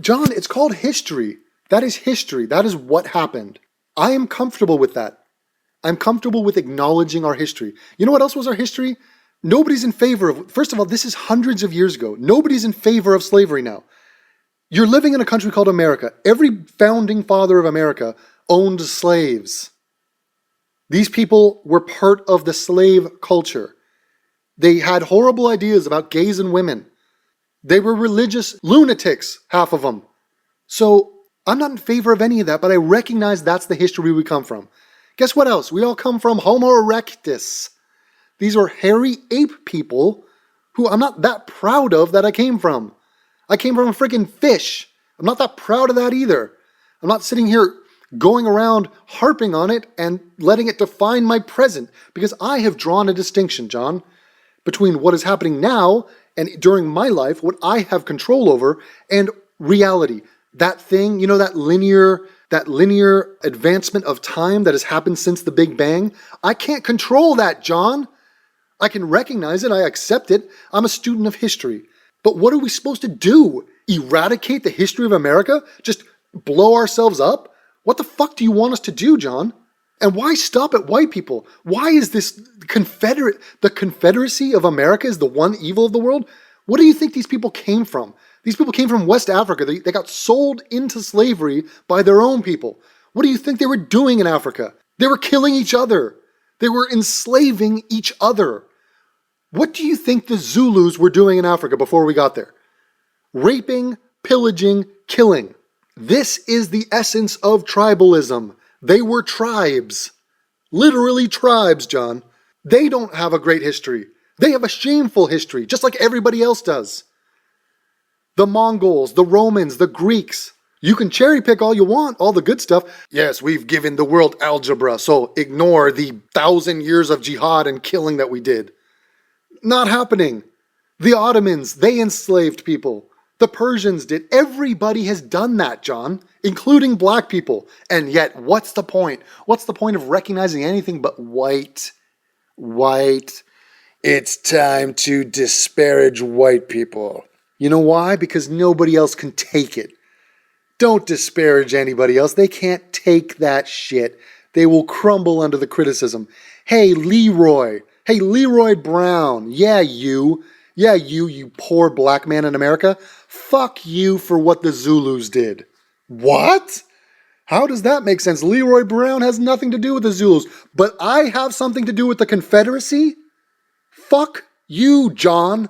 John, it's called history. That is history. That is what happened. I am comfortable with that. I'm comfortable with acknowledging our history. You know what else was our history? Nobody's in favor of, first of all, this is hundreds of years ago. Nobody's in favor of slavery now. You're living in a country called America. Every founding father of America owned slaves. These people were part of the slave culture. They had horrible ideas about gays and women. They were religious lunatics, half of them. So I'm not in favor of any of that, but I recognize that's the history we come from. Guess what else? We all come from Homo erectus. These are hairy ape people who I'm not that proud of that I came from. I came from a freaking fish. I'm not that proud of that either. I'm not sitting here going around harping on it and letting it define my present, because I have drawn a distinction, John, between what is happening now and during my life, what I have control over, and reality. That thing, you know, that linear advancement of time that has happened since the Big Bang. I can't control that, John. I can recognize it. I accept it. I'm a student of history. But what are we supposed to do? Eradicate the history of America? Just blow ourselves up? What the fuck do you want us to do, John? And why stop at white people? Why is this the Confederacy of America is the one evil of the world? What do you think these people came from? These people came from West Africa. They got sold into slavery by their own people. What do you think they were doing in Africa? They were killing each other. They were enslaving each other. What do you think the Zulus were doing in Africa before we got there? Raping, pillaging, killing. This is the essence of tribalism. They were tribes. Literally tribes, John. They don't have a great history. They have a shameful history, just like everybody else does. The Mongols, the Romans, the Greeks. You can cherry pick all you want, all the good stuff. Yes, we've given the world algebra, so ignore the 1,000 years of jihad and killing that we did. Not happening. The Ottomans, they enslaved people. The Persians did. Everybody has done that, John, including black people. And yet, what's the point? What's the point of recognizing anything but white? White. It's time to disparage white people. You know why? Because nobody else can take it. Don't disparage anybody else. They can't take that shit. They will crumble under the criticism. Hey, Leroy. Hey, Leroy Brown. Yeah, you poor black man in America. Fuck you for what the Zulus did. What? How does that make sense? Leroy Brown has nothing to do with the Zulus, but I have something to do with the Confederacy? Fuck you, John.